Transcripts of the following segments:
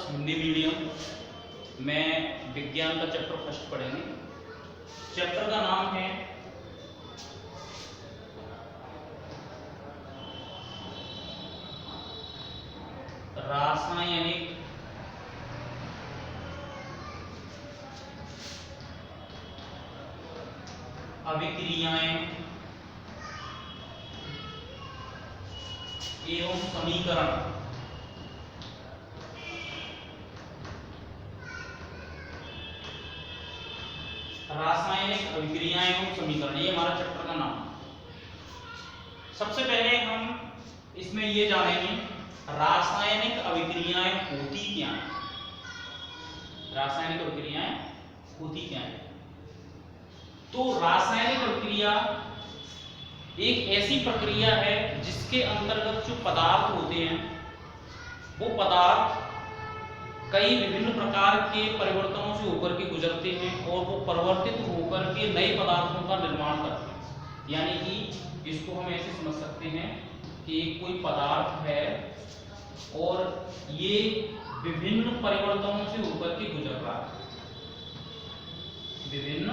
Hindi medium में विज्ञान का चैप्टर फर्स्ट पढ़ेंगे। चैप्टर का नाम है रासायनिक अभिक्रियाएं एवं समीकरण। रासायनिक अभिक्रियाएं एवं समीकरण, ये हमारा चैप्टर का नाम। सबसे पहले हम इसमें ये जानेंगे रासायनिक अभिक्रियाएं होती क्या हैं। रासायनिक अभिक्रियाएं होती क्या हैं? तो रासायनिक अभिक्रिया एक ऐसी प्रक्रिया है जिसके अंतर्गत जो पदार्थ होते हैं वो पदार्थ कई विभिन्न प्रकार के परिवर्तनों से होकर के गुजरते हैं और वो परिवर्तित होकर के नए पदार्थों का निर्माण करते हैं। यानी कि इसको हम ऐसे समझ सकते हैं कि कोई पदार्थ है और ये विभिन्न परिवर्तनों से होकर के गुजर रहा है, विभिन्न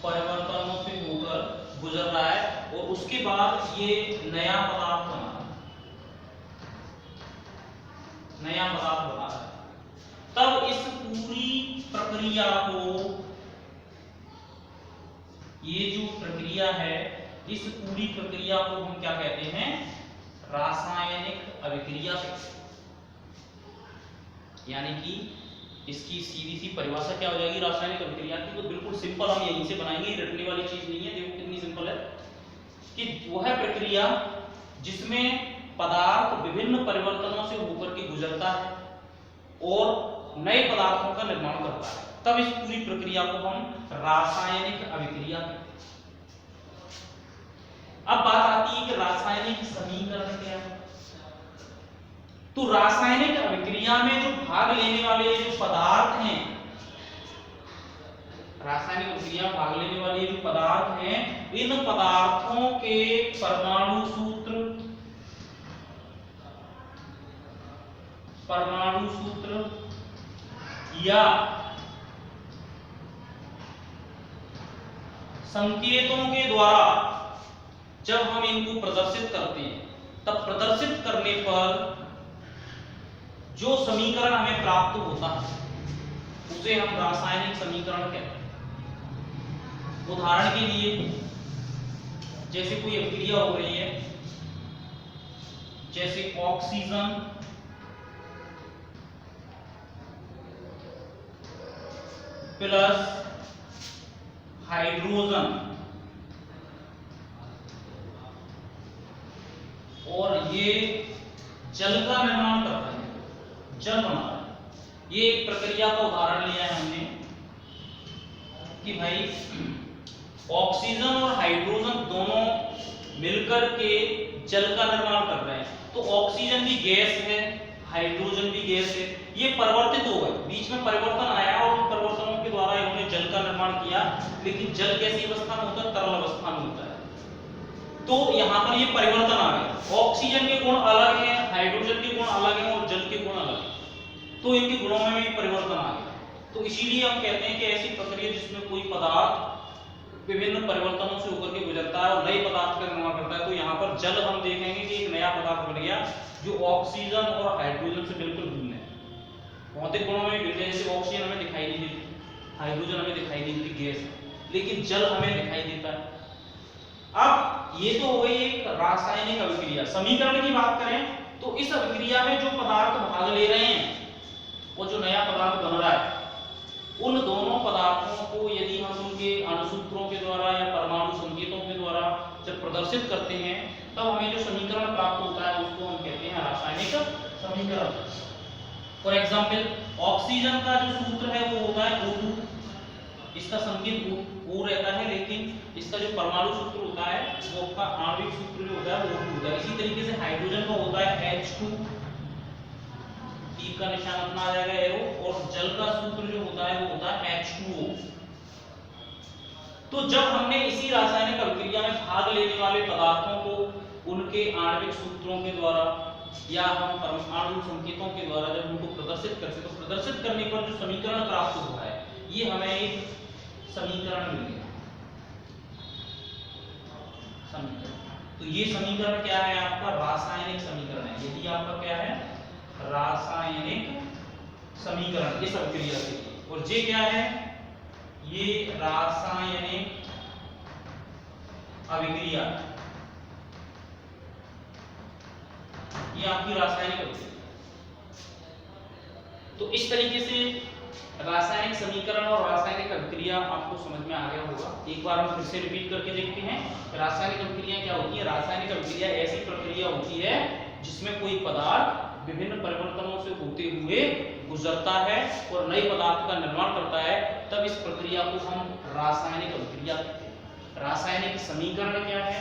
परिवर्तनों से होकर गुजर रहा है और उसके बाद ये नया पदार्थ बना है, नया पदार्थ बना है। तब इस पूरी प्रक्रिया को, ये जो प्रक्रिया है, इस पूरी प्रक्रिया को हम क्या कहते हैं? रासायनिक अभिक्रिया कहते हैं। यानी कि इसकी सीधी सी परिभाषा क्या हो जाएगी रासायनिक अभिक्रिया की? तो बिल्कुल सिंपल हम यहीं से बनाएंगे, रटने वाली चीज नहीं है। देखो कितनी सिंपल है कि वह प्रक्रिया जिसमें पदार्थ विभिन्न परिवर्तनों से होकर के गुजरता है और नए पदार्थों का निर्माण करता है, तब इस पूरी प्रक्रिया को हम रासायनिक अभिक्रिया कहते हैं। अब बात आती है कि रासायनिक समीकरण क्या है। तो रासायनिक अभिक्रिया में जो भाग लेने वाले जो पदार्थ हैं, रासायनिक अभिक्रिया में भाग लेने वाले जो पदार्थ हैं, इन पदार्थों के परमाणु सूत्र या संकेतों के द्वारा जब हम इनको प्रदर्शित करते हैं, तब प्रदर्शित करने पर जो समीकरण हमें प्राप्त होता है उसे हम रासायनिक समीकरण कहते हैं। उदाहरण के लिए जैसे कोई अभिक्रिया हो रही है, जैसे ऑक्सीजन प्लस हाइड्रोजन, और ये जल का निर्माण कर रहे हैं, जल बना रहे हैं। ये एक प्रक्रिया का उदाहरण लिया है हमने कि भाई ऑक्सीजन और हाइड्रोजन दोनों मिलकर के जल का निर्माण कर रहे हैं। तो ऑक्सीजन भी गैस है, हाइड्रोजन भी गैस है, ये परिवर्तित हो गए, बीच में परिवर्तन आया और उन परिवर्तनों के द्वारा इन्होंने जल का निर्माण किया। लेकिन जल कैसी अवस्था में होता है? तरल अवस्था में होता है। तो यहाँ पर ये परिवर्तन आ गया, ऑक्सीजन के गुण अलग हैं, हाइड्रोजन के गुण अलग हैं और जल के गुण अलग हैं, तो इनके गुणों में भी परिवर्तन आ गया। तो इसीलिए हम कहते हैं कि ऐसी प्रक्रिया जिसमें कोई पदार्थ विभिन्न परिवर्तनों से होकर के गुजरता है और नए पदार्थ का निर्माण करता है। तो यहाँ पर जल हम देखेंगे कि एक नया पदार्थ बन गया जो ऑक्सीजन और हाइड्रोजन से बिल्कुल भिन्न है, भौतिक गुणों में भिन्न है। जैसे ऑक्सीजन हमें दिखाई नहीं देती, हाइड्रोजन हमें दिखाई नहीं देती, गैस है, लेकिन जल हमें दिखाई देता है। अब ये तो हो गई एक रासायनिक अभिक्रिया। समीकरण की बात करें तो इस अभिक्रिया में जो पदार्थ भाग ले रहे हैं वो जो नया पदार्थ बन रहा है, उन दोनों पदार्थों को यदि हम उनके अणुसूत्रों के द्वारा या परमाणु संकेतों के द्वारा जब प्रदर्शित करते हैं, तब हमें जो समीकरण प्राप्त होता है उसको हम कहते हैं रासायनिक समीकरण। फॉर एग्जाम्पल ऑक्सीजन का जो सूत्र है वो होता है O2, इसका संकेत O रहता है, लेकिन इसका जो परमाणु सूत्र होता है वो आपका आणविक सूत्र जो होता है वो O2 होता है। इसी तरीके से हाइड्रोजन का होता है H2, तीर का निशान अपना आ जाएगा एरो, और जल का सूत्र जो होता है वो होता है H2O। तो जब हमने इसी रासायनिक अभिक्रिया में भाग लेने वाले पदार्थों को उनके आणविक सूत्रों के द्वारा या हम परमाणु संकेतों के द्वारा जब उनको प्रदर्शित करते हैं तो प्रदर्शित करने पर जो समीकरण प्राप्त हुआ है ये हमें एक समीकरण मिल गया। समीकरण, तो ये समीकरण क्या है आपका? रासायनिक समीकरण है। यही आपका क्या है? रासायनिक समीकरण इस अभिक्रिया के लिए। और ये क्या है? ये रासायनिक अभिक्रिया, ये आपकी रासायनिक अभिक्रिया। तो इस तरीके से रासायनिक समीकरण और रासायनिक अभिक्रिया आपको समझ में आ गया होगा। एक बार हम फिर से रिपीट करके देखते हैं। रासायनिक अभिक्रिया क्या होती है? रासायनिक अभिक्रिया ऐसी प्रक्रिया होती है जिसमें कोई पदार्थ विभिन्न परिवर्तनों से होते हुए गुजरता है और नए पदार्थ का निर्माण करता है, तब इस प्रक्रिया को हम रासायनिक अभिक्रिया कहते हैं। रासायनिक समीकरण क्या है?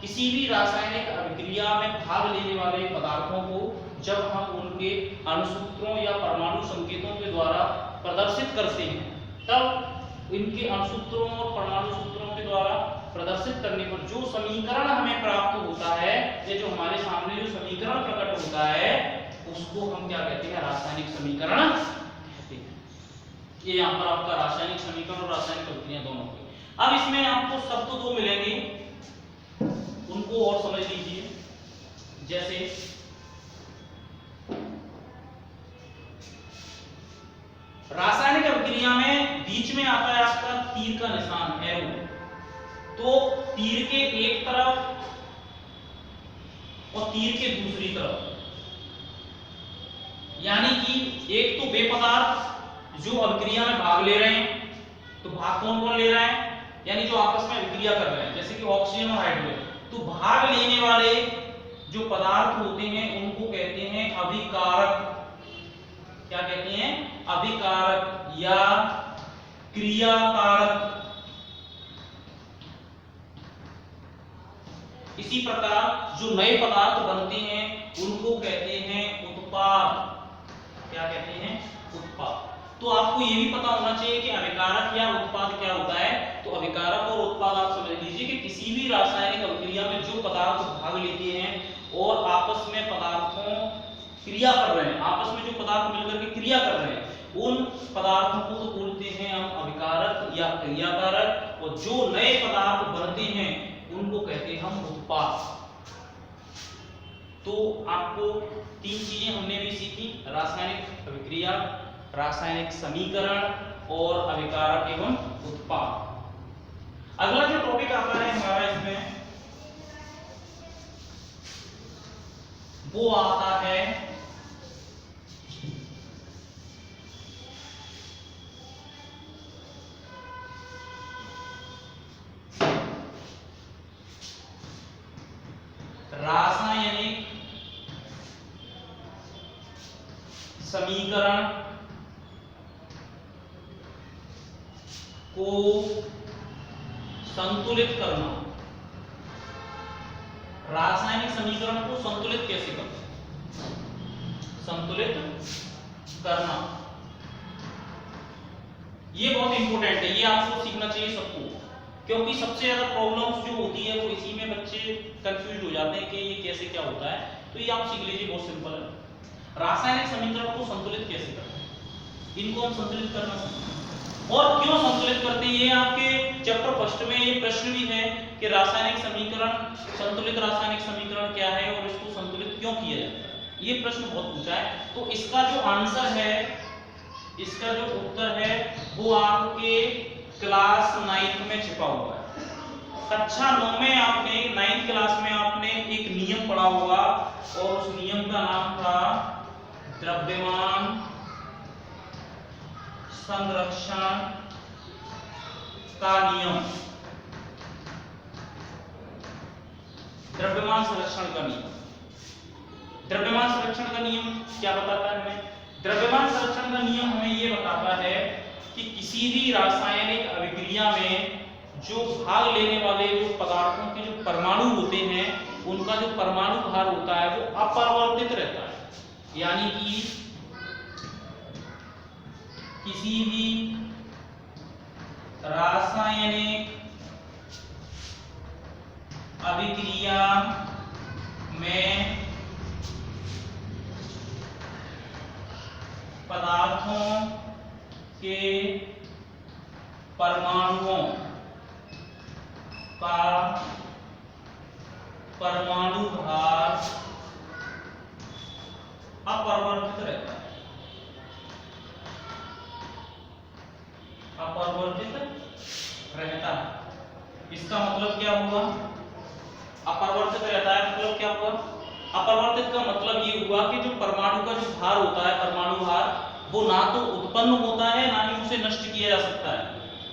किसी भी रासायनिक अभिक्रिया में भाग लेने वाले पदार्थों को जब हम उनके अणुसूत्रों या परमाणु संकेतों के द्वारा प्रदर्शित करते हैं, तब इनके अणुसूत्रों और परमाणु सूत्रों के द्वारा प्रदर्शित करने पर जो समीकरण हमें प्राप्त होता है, ये जो हमारे सामने जो समीकरण प्रकट होता है, उसको हम क्या कहते हैं? रासायनिक समीकरण कहते हैं। ये यहाँ पर आपका रासायनिक समीकरण और रासायनिक अभिक्रिया दोनों की। अब इसमें आपको शब्द दो मिलेंगे, उनको और समझ लीजिए। जैसे रासायनिक अभिक्रिया में बीच में आता है आपका तीर का निशान, एरो। तो तीर के एक तरफ और तीर के दूसरी तरफ, यानी कि एक तो वे पदार्थ जो अभिक्रिया में भाग ले रहे हैं, तो भाग कौन कौन ले रहा है? यानी जो आपस में अभिक्रिया कर रहे हैं, जैसे कि ऑक्सीजन और हाइड्रोजन। तो भाग लेने वाले जो पदार्थ होते हैं उनको कहते हैं अभिकारक। क्या कहते हैं? अभिकारक या क्रियाकारक। इसी प्रकार जो नए पदार्थ बनते हैं उनको कहते हैं उत्पाद। क्या कहते हैं? उत्पाद। तो आपको ये भी पता होना चाहिए कि अभिकारक या उत्पाद क्या होता है। तो अभिकारक और उत्पाद आप समझ लीजिए कि किसी भी रासायनिक अभिक्रिया में जो पदार्थ भाग लेते हैं और आपस में पदार्थों क्रिया कर रहे हैं, आपस में जो पदार्थ मिलकर के क्रिया कर रहे हैं, उन पदार्थों को तो बोलते हैं हम अभिकारक या क्रियाकारक, और जो नए पदार्थ बनते हैं उनको कहते हैं हम उत्पाद। तो आपको तीन चीजें हमने भी सीखी, रासायनिक अभिक्रिया, रासायनिक समीकरण और अभिकारक एवं उत्पाद। अगला जो टॉपिक आता है हमारा इसमें, वो आता है रासायनिक समीकरण को संतुलित करना। रासायनिक समीकरण को संतुलित कैसे करते हैं? संतुलित करना, ये बहुत इंपॉर्टेंट है, ये आपको सीखना चाहिए सबको, क्योंकि सबसे ज्यादा प्रॉब्लम्स जो होती है वो इसी में बच्चे कंफ्यूज हो जाते हैं कि ये कैसे क्या होता है। तो ये आप सीख लीजिए, बहुत सिंपल है। रासायनिक समीकरण को संतुलित कैसे करते हैं, इनको हम संतुलित करना और क्यों संतुलित करते हैं, ये आपके चैप्टर फर्स्ट में ये प्रश्न भी है कि रासायनिक समीकरण, संतुलित रासायनिक समीकरण क्या है और इसको संतुलित क्यों किया जाता है, ये प्रश्न बहुत पूछा है। तो इसका जो आंसर है, इसका जो उत्तर है वो आपके क्लास 9 में छिपा हुआ है। कक्षा 9 में आपने 9th क्लास में आपने एक नियम पढ़ा होगा और उस नियम का नाम था द्रव्यमान संरक्षण का नियम। द्रव्यमान संरक्षण का नियम, द्रव्यमान संरक्षण का नियम क्या बताता है हमें? द्रव्यमान संरक्षण का नियम हमें ये बताता है कि किसी भी रासायनिक अभिक्रिया में जो भाग लेने वाले जो पदार्थों के जो परमाणु होते हैं, उनका जो परमाणु भार होता है वो अपरिवर्तित रहता है। यानी कि किसी भी रासायनिक अभिक्रिया में पदार्थों के परमाणुओं का परमाणु भार अपरिवर्तित रहता है। अपरिवर्तित रहता है, इसका मतलब क्या हुआ? अपरिवर्तित रहता है मतलब क्या हुआ? अपरिवर्तित का मतलब ये हुआ कि जो परमाणु का जो भार होता है, परमाणु भार, वो ना तो उत्पन्न होता है ना ही उसे नष्ट किया जा सकता है।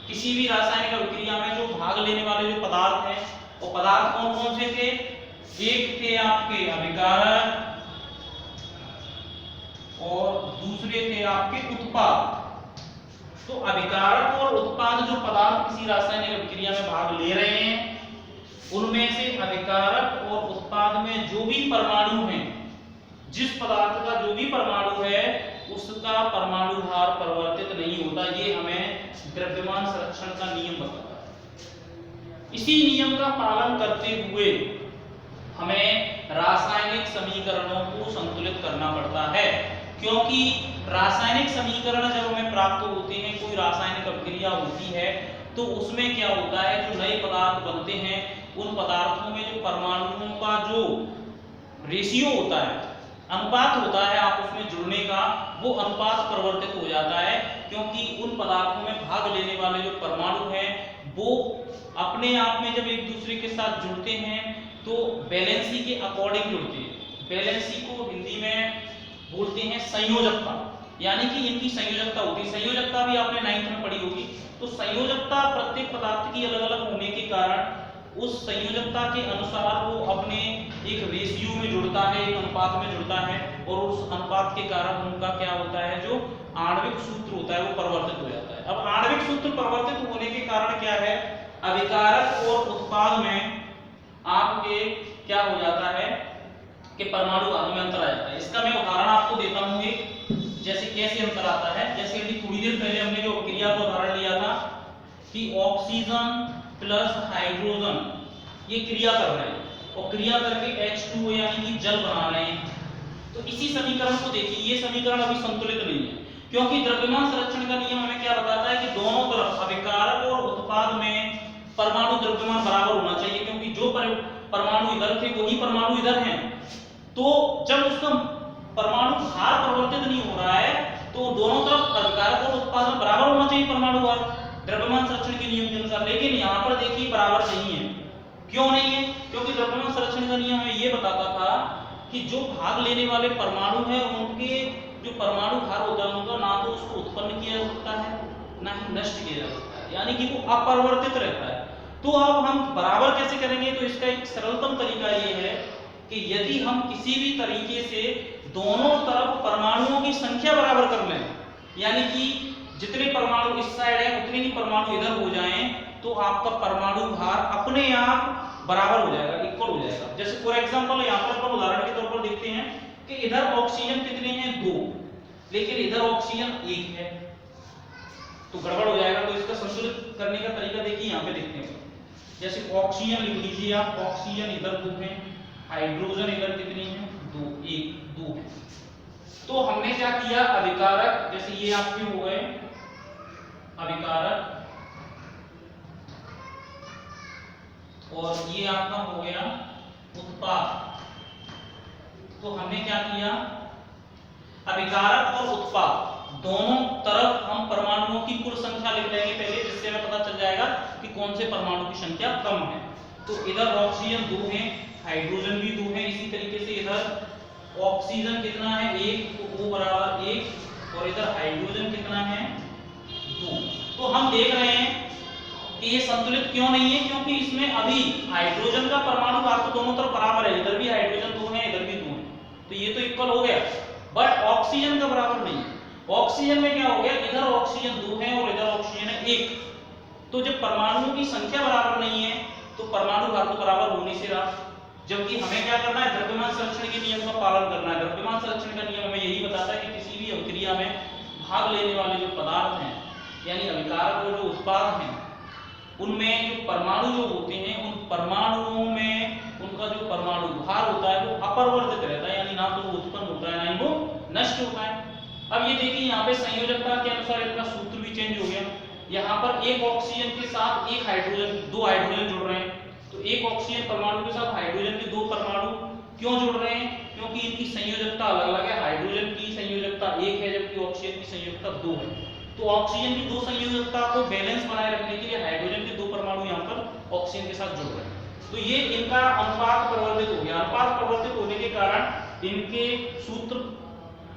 किसी भी रासायनिक अभिक्रिया में जो भाग लेने वाले जो पदार्थ हैं, वो पदार्थ कौन कौन से थे? एक थे आपके अभिकारक और दूसरे थे आपके उत्पाद। तो अभिकारक और उत्पाद जो पदार्थ किसी रासायनिक अभिक्रिया में भाग ले रहे हैं, उनमें से अभिकारक और उत्पाद में जो भी परमाणु हैं, जिस पदार्थ का जो भी परमाणु है, उसका परमाणु भार परिवर्तित नहीं होता। ये हमें द्रव्यमान संरक्षण का नियम बताता है। इसी नियम का पालन करते हुए हमें रासायनिक समीकरणों को संतुलित करना पड़ता है, क्योंकि रासायनिक समीकरण जब हमें प्राप्त होते हैं, कोई रासायनिक अभिक्रिया होती है, तो उसमें क्या होता है, जो नए पदार्थ बनते हैं, उन पदार्थों में जो परमाणुओं का जो रेशियो होता है, अनुपात होता है आप उसमें जुड़ने का, वो अनुपात परिवर्तित हो जाता है, क्योंकि उन पदार्थों में भाग लेने वाले जो परमाणु हैं, वो अपने आप में जब एक दूसरे के साथ जुड़ते हैं तो बैलेंसी के अकॉर्डिंग जुड़ते हैं। बैलेंसी को हिंदी में बोलते हैं संयोजकता, यानी कि इनकी संयोजकता होती है। संयोजकता भी आपने 9th में पढ़ी होगी। तो संयोजकता प्रत्येक पदार्थ की अलग अलग होने के कारण उस संयोजकता के अनुसार वो अपने एक रेशियो में जुड़ता है, एक अनुपात में जुड़ता है, और उस अनुपात के कारण उनका क्या होता है, जो आणविक सूत्र होता है वो परिवर्तित हो जाता है। अब आणविक सूत्र परिवर्तित होने के कारण क्या है, अभिकारक और उत्पाद में आपके क्या हो जाता है कि परमाणु भारों में अंतर आ जाता है। इसका मैं उदाहरण आपको देता हूं एक, जैसे कैसे अंतर आता है। जैसे अभी थोड़ी देर पहले हमने जो क्रिया का उदाहरण लिया था कि ऑक्सीजन प्लस हाइड्रोजन ये क्रिया कर रहे हैं और क्रिया करके H2O यानी कि जल बना रहे हैं। तो इसी समीकरण को देखिए, ये समीकरण अभी संतुलित नहीं है, क्योंकि द्रव्यमान संरक्षण का नियम हमें क्या बताता है कि दोनों तरफ अभिकारक और उत्पाद में परमाणु द्रव्यमान बराबर होना चाहिए, क्योंकि जो परमाणु इधर थे वही परमाणु इधर हैं। तो जब उसका परमाणु भार परिवर्तित नहीं हो रहा है, तो दोनों तरफ अभिकारक और उत्पाद में बराबर होना चाहिए परमाणु भार द्रव्यमान संरक्षण के नियम के अनुसार। लेकिन यहाँ पर देखिए बराबर नहीं है। क्यों नहीं है? क्योंकि द्रव्यमान संरक्षण का नियम हमें ये बताता था कि जो भाग लेने वाले परमाणु हैं, उनके जो परमाणु भार होता है, उनका ना तो उसको उत्पन्न किया जा सकता है ना ही नष्ट किया जा सकता है, यानी कि वो अपरिवर्तित रहता है। तो अब हम बराबर कैसे करेंगे? तो इसका एक सरलतम तरीका ये है कि यदि हम किसी भी तरीके से दोनों तरफ परमाणुओं की संख्या बराबर कर लें, यानी कि जितने परमाणु इस साइड है उतने ही परमाणु इधर हो जाएं, तो आपका परमाणु भार अपने आप बराबर हो जाएगा, इक्वल हो जाएगा। जैसे फॉर एग्जांपल यहाँ पर अपन उदाहरण के तौर पर देखते हैं कि इधर ऑक्सीजन कितने हैं? 2, लेकिन इधर ऑक्सीजन 1 है, तो गड़बड़ हो जाएगा। तो इसका संतुलित करने का तरीका देखिए, यहाँ पे देखते हैं। जैसे ऑक्सीजन लिख लीजिए आप, ऑक्सीजन इधर 2 है, हाइड्रोजन इधर कितनी है? 2, 1, 2 है। तो हमने क्या किया, अभिकारक, जैसे ये आपके हो गए अभिकारक और ये आपका हो गया उत्पाद। तो हमने क्या किया, अभिकारक और उत्पाद दोनों तरफ हम परमाणुओं की कुल संख्या लिख लेंगे पहले, जिससे हमें पता चल जाएगा कि कौन से परमाणु की संख्या कम है। तो इधर ऑक्सीजन 2 है, हाइड्रोजन भी 2 है, इसी तरीके से इधर ऑक्सीजन कितना है? 1, तो O बराबर 1, और इधर हाइड्रोजन कितना है? 2। तो हम देख रहे हैं कि ये संतुलित क्यों नहीं है, क्योंकि इसमें अभी हाइड्रोजन का परमाणु भार तो दोनों तरफ बराबर है, इधर भी हाइड्रोजन 2 है, इधर भी 2 है, तो ये तो इक्वल हो गया। बट ऑक्सीजन का बराबर नहीं है। ऑक्सीजन में क्या हो गया, इधर ऑक्सीजन 2 है और इधर ऑक्सीजन है 1। तो जब परमाणुओं की संख्या बराबर नहीं है तो परमाणु भार तो बराबर होने से रहा। जबकि हमें क्या करना है, द्रव्यमान संरक्षण के नियम का पालन करना है। द्रव्यमान संरक्षण का नियम हमें यही बताता है कि किसी भी अभिक्रिया में भाग लेने वाले जो पदार्थ हैं, यानी अभिकारक और जो उत्पाद हैं, उनमें जो परमाणु जो होते हैं, उन परमाणुओं में उनका जो परमाणु भार होता है वो अपरिवर्तित रहता है, यानी ना तो वो उत्पन्न होता है ना ही वो नष्ट होता है। अब ये देखिए यहाँ पे संयोजकता के अनुसार इनका सूत्र भी चेंज हो गया। यहाँ पर एक ऑक्सीजन के साथ एक हाइड्रोजन, दो हाइड्रोजन जुड़ रहे हैं, तो एक ऑक्सीजन परमाणु के साथ हाइड्रोजन के दो परमाणु क्यों जुड़ रहे हैं? क्योंकि इनकी संयोजकता अलग-अलग है। हाइड्रोजन की संयोजकता 1 है जबकि ऑक्सीजन की संयोजकता 2 है। तो ऑक्सीजन की दो संयोजकता को बैलेंस बनाए रखने के लिए हाइड्रोजन के दो परमाणु यहाँ पर ऑक्सीजन के साथ जुड़ रहे हैं। तो ये इनका अनुपात परिवर्तित हो गया। अनुपात परिवर्तित होने के कारण इनके सूत्र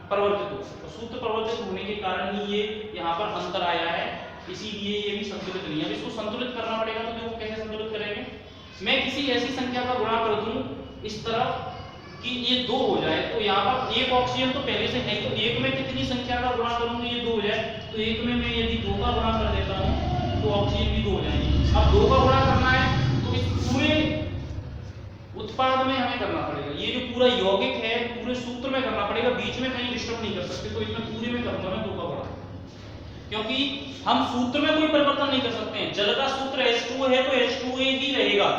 परिवर्तित हो गए। तो सूत्र परिवर्तित होने के कारण ही ये यहाँ पर अंतर आया है, इसीलिए ये भी संतुलित नहीं है। अब इसको संतुलित करना पड़ेगा, तो देखो कैसे संतुलित करेंगे। मैं किसी ऐसी संख्या का गुणा कर दूं इस तरफ कि ये 2 हो जाए, तो यहाँ पर एक ऑक्सीजन तो पहले से है, तो एक में कितनी संख्या का गुणा करूंगी ये 2 हो जाए, तो एक में मैं यदि 2 का गुणा कर देता हूँ तो ऑक्सीजन भी 2 हो जाएंगे। अब 2 का गुणा करना है तो इस पूरे उत्पाद में हमें करना पड़ेगा। ये जो पूरा यौगिक है पूरे सूत्र में करना पड़ेगा, बीच में कहीं डिस्टर्ब नहीं कर सकते। तो इसमें पूरे में करूंगा मैं 2 का गुणा, क्योंकि हम सूत्र में कोई परिवर्तन नहीं कर सकते हैं। जल का सूत्र H2 है तो H2A ही रहेगा,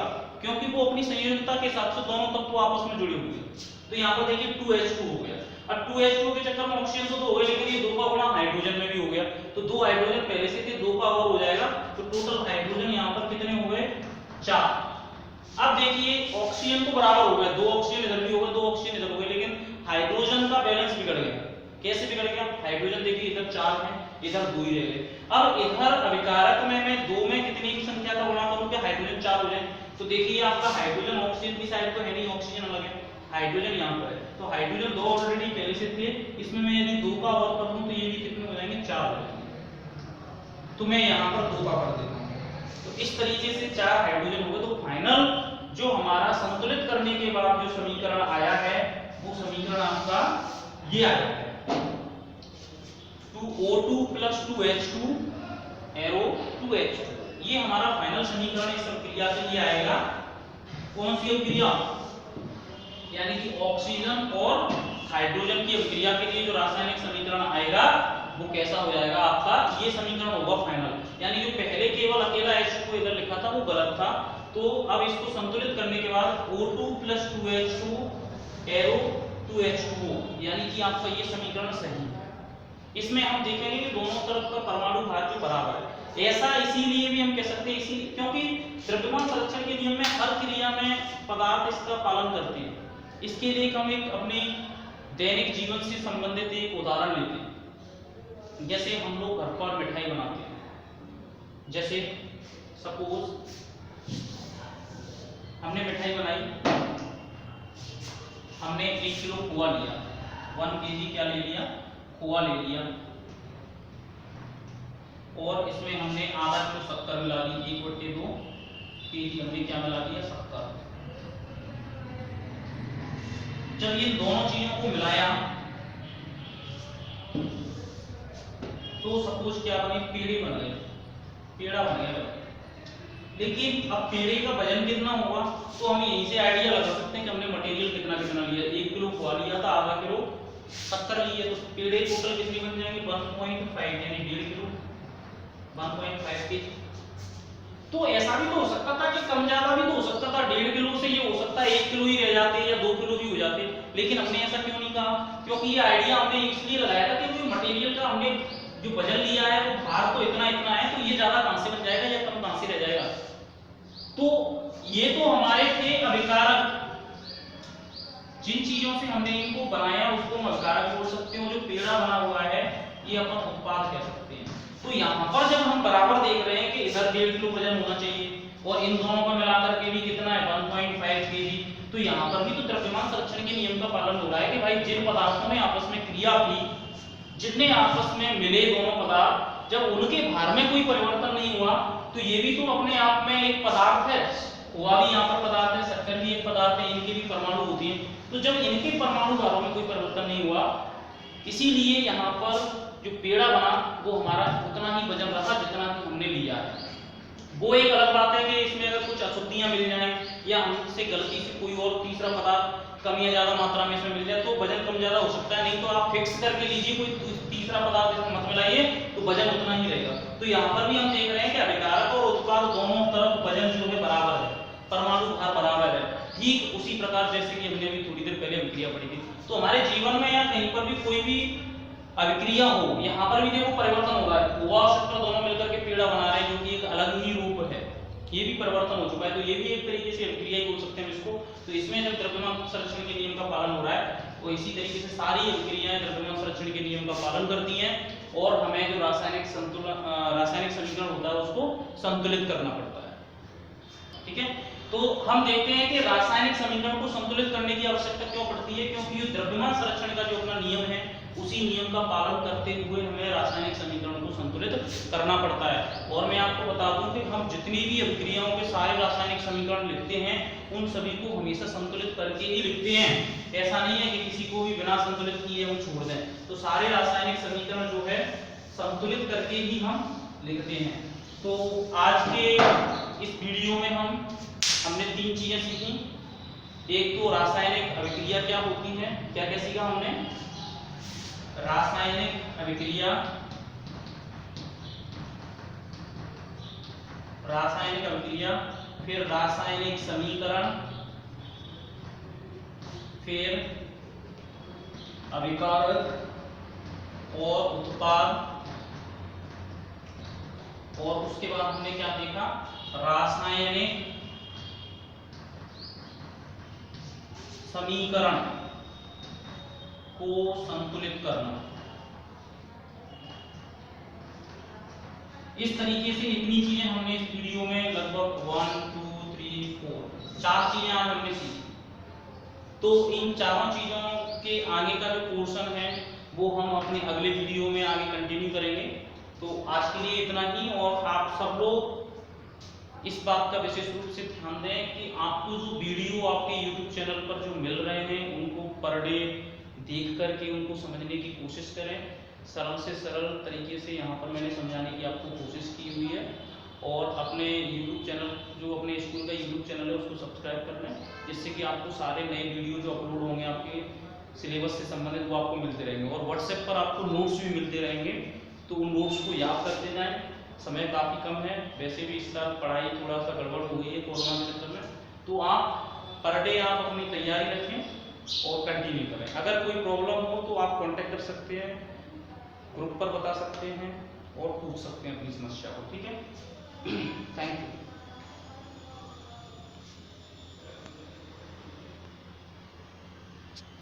क्योंकि वो अपनी संयोजकता के हिसाब से दोनों तत्व आपस में जुड़े हुए हैं। तो यहाँ पर देखिए 2H2 हो गया। अब 2H2 के चक्कर में ऑक्सीजन तो 2 हो गए, लेकिन ये 2 का गुणा हाइड्रोजन में भी हो गया, तो 2 हाइड्रोजन पहले से थे, 2 का और हो जाएगा, तो टोटल हाइड्रोजन यहाँ पर कितने हो गए? 4। अब देखिए ऑक्सीजन तो बराबर हो गया, 2 ऑक्सीजन इधर भी हो गए, 2 ऑक्सीजन इधर हो गए, लेकिन हाइड्रोजन का बैलेंस बिगड़ गया। कैसे बिगड़ गया? हाइड्रोजन देखिए इधर 4 है, इधर 2 ही रह गए। अब इधर अभिकारक में मैं 2 में कितनी की संख्या का गुणा करूं कि हाइड्रोजन 4 हो जाए? तो देखिए आपका हाइड्रोजन ऑक्सीजन की साइड तो है नहीं, ऑक्सीजन अलग है, हाइड्रोजन यहाँ पर है, तो हाइड्रोजन 2 ऑलरेडी पहले से थे, इसमें मैं यदि 2 का और कर दूं तो ये भी कितने हो जाएंगे? 4 हो जाएंगे। तो मैं यहाँ पर 2 का कर देता हूँ, तो इस तरीके से 4 हाइड्रोजन हो गए। तो फाइनल जो हमारा संतुलित करने के बाद जो समीकरण आया है वो समीकरण आपका ये आया है, 2O2 + 2H2 एरो 2H2। ये हमारा फाइनल समीकरण इस क्रिया के लिए आएगा। कौन सी क्रिया? यानी कि ऑक्सीजन और हाइड्रोजन की अभिक्रिया के लिए जो रासायनिक समीकरण आएगा वो कैसा हो जाएगा आपका? ये समीकरण होगा फाइनल। यानी जो पहले केवल अकेला H2 इधर लिखा था वो गलत था, तो अब इसको संतुलित करने के बाद O2 + 2H2 एरो 2H2, यानी कि आपका ये समीकरण सही है। इसमें हम देखेंगे कि दोनों तरफ का परमाणु भार जो बराबर है। ऐसा इसीलिए भी हम कह सकते हैं, इसी क्योंकि द्रव्यमान संरक्षण के नियम में हर क्रिया में पदार्थ इसका पालन करते हैं। इसके लिए हम एक अपने दैनिक जीवन से संबंधित एक उदाहरण लेते हैं। जैसे हम लोग घर पर मिठाई बनाते हैं, जैसे सपोज हमने मिठाई बनाई, हमने 1 किलो खोआ लिया, 1 kg क्या ले लिया? खोआ ले लिया, और इसमें हमने आधा किलो शक्कर मिला दी, 1/2 kg हमने क्या मिला दिया? शक्कर। जब इन दोनों चीजों को मिलाया तो सपोज क्या बनी? पेड़े बन गए, पेड़ा बन गया। लेकिन अब पेड़े का वजन कितना होगा? तो हम यहीं से आइडिया लगा सकते हैं कि हमने मटेरियल कितना कितना लिया। 1 किलो खोआ लिया था, आधा किलो शक्कर ली है, तो पेड़े टोटल कितनी बन जाएंगे? 1.5 यानी 1.5 किलो, 1.5 kg। तो ऐसा भी तो हो सकता था कि कम ज्यादा भी तो हो सकता था, 1.5 किलो से ये हो सकता है 1 किलो ही रह जाते या 2 किलो भी हो जाते, लेकिन हमने ऐसा क्यों नहीं कहा? क्योंकि ये आइडिया हमने इसलिए लगाया था कि मटेरियल का हमने जो वजन लिया है वो भार तो इतना इतना है, तो ये ज्यादा कहां से बन जाएगा या कम कहां से रह जाएगा? तो ये तो हमारे थे अभिकारक, जिन चीजों से हमने इनको बनाया उसको हम अभिकारक बोल सकते हैं, जो पेड़ा बना हुआ है ये अपन उत्पाद कह सकते हैं। तो यहाँ पर जब हम बराबर देख रहे हैं कि इधर 1.5 किलो वजन होना चाहिए और इन दोनों को मिलाकर के भी कितना है? 1.5 kg, तो यहाँ पर भी तो द्रव्यमान संरक्षण के नियम का पालन हो रहा है कि भाई जिन पदार्थों में आपस में क्रिया हुई, जितने आपस में मिले दोनों पदार्थ, जब उनके भार में कोई परिवर्तन नहीं हुआ तो ये भी तो अपने आप में एक पदार्थ है। खोआ भी यहाँ पर पदार्थ है, शक्कर भी एक पदार्थ है, इनके भी परमाणु होती हैं। तो जब इनके परमाणु भारों में कोई परिवर्तन नहीं हुआ, इसीलिए यहाँ पर जो पेड़ा बना वो हमारा उतना ही वजन रहा जितना कि हमने लिया है। वो एक अलग बात है कि इसमें अगर कुछ अशुद्धियां मिल जाएं या हमसे गलती से कोई और तीसरा पदार्थ कम या ज्यादा मात्रा में इसमें मिल जाए तो वजन कम ज्यादा हो सकता है, नहीं तो आप फिक्स करके लीजिए कोई तीसरा पदार्थ इसमें मत मिलाइए तो वजन उतना ही रहेगा। तो यहाँ पर भी हम देख रहे हैं कि अभिकारक और उत्पाद दोनों तरफ वजन जो है बराबर है, परमाणु भार बराबर है। ठीक उसी प्रकार जैसे कि हमने अभी थोड़ी देर पहले अभिक्रिया पढ़ी थी। तो हमारे जीवन में या कहीं पर भी कोई भी अभिक्रिया हो, यहाँ पर भी देखो परिवर्तन हो रहा है, भुआ और शक्कर दोनों मिलकर के पेड़ा बना रहे हैं जो कि एक अलग ही रूप है, ये भी परिवर्तन हो चुका है, तो ये भी एक तरीके से अभिक्रिया ही बोल सकते हैं इसको। तो इसमें जब द्रव्यमान संरक्षण के नियम का पालन हो रहा है, तो इसी तरीके से सारी अभिक्रियाएं द्रव्यमान संरक्षण के नियम का पालन करती हैं और हमें जो रासायनिक समीकरण होता है उसको संतुलित करना पड़ता है। ठीक है, तो हम देखते हैं कि रासायनिक समीकरण को संतुलित करने की आवश्यकता क्यों पड़ती है, क्योंकि ये द्रव्यमान संरक्षण का जो अपना नियम है उसी नियम का पालन करते हुए हमें रासायनिक समीकरण को संतुलित करना पड़ता है। और मैं आपको बता दूं कि हम जितनी भी अभिक्रियाओं के सारे रासायनिक समीकरण लिखते हैं उन सभी को हमेशा संतुलित करके ही लिखते हैं, ऐसा नहीं है कि किसी को भी बिना संतुलित किए हम छोड़ दें। तो सारे रासायनिक समीकरण जो है संतुलित करके ही हम लिखते हैं। तो आज के इस वीडियो में हमने 3 चीजें सीखी। एक तो रासायनिक अभिक्रिया क्या होती है, क्या क्या सीखा हमने, रासायनिक अभिक्रिया, फिर रासायनिक समीकरण, फिर अभिकारक और उत्पाद, और उसके बाद हमने क्या देखा, रासायनिक समीकरण को संतुलित करना। इस तरीके से इतनी चीजें हमने इस वीडियो में लगभग 1 2 3 4 4 चीजें आज हमने सीखी। तो इन चारों चीजों के आगे का जो पोर्शन है वो हम अपने अगले वीडियो में आगे कंटिन्यू करेंगे। तो आज के लिए इतना ही, और आप सब लोग इस बात का विशेष रूप से ध्यान दें कि आपको जो वीडियो आपके YouTube चैनल पर जो मिल रहे हैं उनको पर डे देख करके उनको समझने की कोशिश करें। सरल से सरल तरीके से यहाँ पर मैंने समझाने की आपको कोशिश की हुई है। और अपने YouTube चैनल, जो अपने स्कूल का YouTube चैनल है उसको सब्सक्राइब कर लें, जिससे कि आपको सारे नए वीडियो जो अपलोड होंगे आपके सिलेबस से संबंधित वो आपको मिलते रहेंगे। और WhatsApp पर आपको नोट्स भी मिलते रहेंगे, तो उन नोट्स को याद करते जाएं। समय काफ़ी कम है, वैसे भी इस साल पढ़ाई थोड़ा सा गड़बड़ हो गई है कोरोना के चक्कर में, तो आप पर डे आप अपनी तैयारी रखें और कंटिन्यू करें। अगर कोई प्रॉब्लम हो तो आप कांटेक्ट कर सकते हैं, ग्रुप पर बता सकते हैं और पूछ सकते हैं अपनी समस्या को। ठीक है, थैंक यू।